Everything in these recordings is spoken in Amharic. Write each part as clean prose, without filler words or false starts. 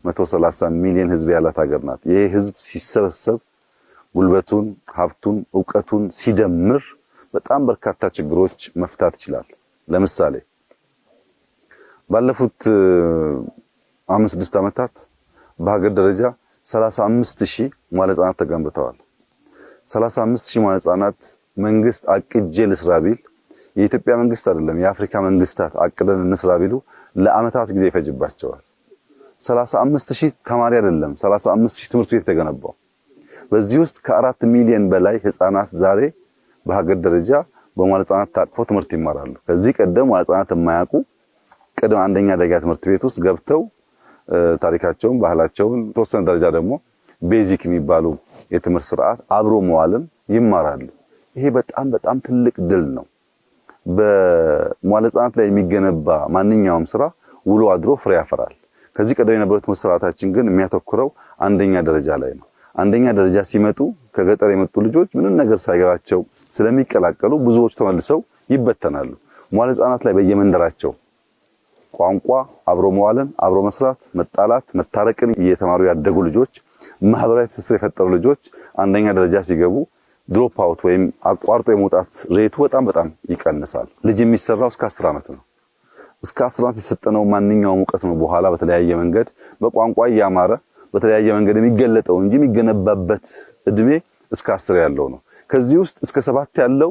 130 ሚሊዮን ህዝብ ያላት ሀገር ናት። ይሄ ህዝብ ሲሰበሰብ ጉልበቱን፣ ሀብቱን፣ ዕውቀቱን ሲደምር በጣም በርካታ ችግሮች መፍታት ይችላል። ለምሳሌ ባለፉት 5-6 ዓመታት በሀገር ደረጃ 35000 መዋዕለ ህጻናት ተገንብተዋል። 35000 መዋዕለ ህጻናት መንግስት አቅጄ ልስራ ቢል የኢትዮጵያ መንግስት አይደለም የአፍሪካ መንግስታት አቅደን እንስራ ቢሉ ለአመታት ጊዜ ይፈጅባቸዋል። 35000 ተማሪ አይደለም 35000 ትምህርት ቤት ተገነባው። በዚህ ውስጥ ከ4 ሚሊዮን በላይ ህፃናት ዛሬ በሀገር ደረጃ በመዋዕለ ህጻናት ታቅፈው ትምህርት ይማራሉ። ከዚህ ቀደም መዋዕለ ህጻናት የማያውቁ ቅድመ አንደኛ ደረጃ ትምህርት ቤት ውስጥ ገብተው ታሪካቸውን፣ ባህላቸውን ተወሰነ ደረጃ ደግሞ ቤዚክ የሚባሉ የትምህርት ስርዓት አብሮ መዋልን ይማራሉ። ይሄ በጣም ትልቅ ድል ነው። በመዋዕለ ህጻናት ላይ የሚገነባ ማንኛውም ስራ ውሎ አድሮ ፍሬ ያፈራል። ከዚህ ቀደም የነበረው ትምህርት ስርዓታችን ግን የሚያተኩረው አንደኛ ደረጃ ላይ ነው። አንደኛ ደረጃ ሲመጡ ከገጠር የመጡ ልጆች ምንም ነገር ሳይገባቸው ስለሚቀላቀሉ ብዙዎች ተመልሰው ይበተናሉ። መዋዕለ ህጻናት ላይ በየመንደራቸው ቋንቋ፣ አብሮ መዋልን፣ አብሮ መስራት፣ መጣላት፣ መታረቅን እየተማሩ ያደጉ ልጆች፣ ማህበራዊ ትስስር የፈጠሩ ልጆች አንደኛ ደረጃ ሲገቡ ድሮፕ አውት ወይም አቋርጦ የመውጣት ሬቱ በጣም ይቀንሳል። ልጅ የሚሰራው እስከ 10 ዓመት ነው። እስከ 10 ዓመት የሰጠነው ማንኛውም ዕውቀት ነው በኋላ በተለያየ መንገድ በቋንቋ እያማረ በተለያየ መንገድ የሚገለጠው እንጂ የሚገነባበት እድሜ እስከ 10 ያለው ነው። ከዚህ ውስጥ እስከ 7 ያለው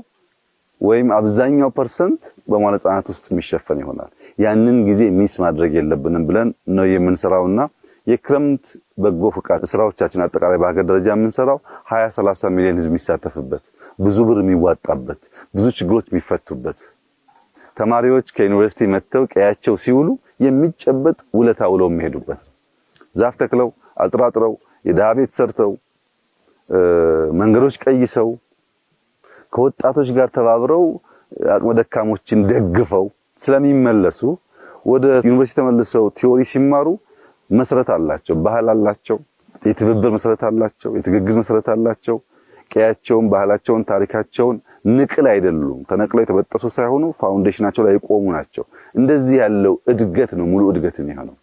ወይም አብዛኛው ፐርሰንት በመዋዕለ ህጻናት ውስጥ የሚሸፈን ይሆናል። ያንን ጊዜ ሚስ ማድረግ የለብንም ብለን ነው የምንሰራውና የክረምት በጎ ፍቃድ ስራዎቻችን አጠቃላይ በሀገር ደረጃ የምንሰራው 20-30 ሚሊዮን ህዝብ የሚሳተፍበት ብዙ ብር የሚዋጣበት ብዙ ችግሮች የሚፈቱበት ተማሪዎች ከዩኒቨርሲቲ መጥተው ቀያቸው ሲውሉ የሚጨበጥ ውለታ ውለው የሚሄዱበት ዛፍ ተክለው አጥራጥረው የደሃ ቤት ሰርተው መንገዶች ቀይሰው ከወጣቶች ጋር ተባብረው አቅመ ደካሞችን ደግፈው ስለሚመለሱ ወደ ዩኒቨርሲቲ ተመልሰው ቲዮሪ ሲማሩ መሰረት አላቸው፣ ባህል አላቸው፣ የትብብር መሰረት አላቸው፣ የትግግዝ መሰረት አላቸው። ቀያቸውን፣ ባህላቸውን፣ ታሪካቸውን ንቅል አይደሉም። ተነቅለው የተበጠሱ ሳይሆኑ ፋውንዴሽናቸው ላይ የቆሙ ናቸው። እንደዚህ ያለው እድገት ነው ሙሉ እድገት የሚሆነው።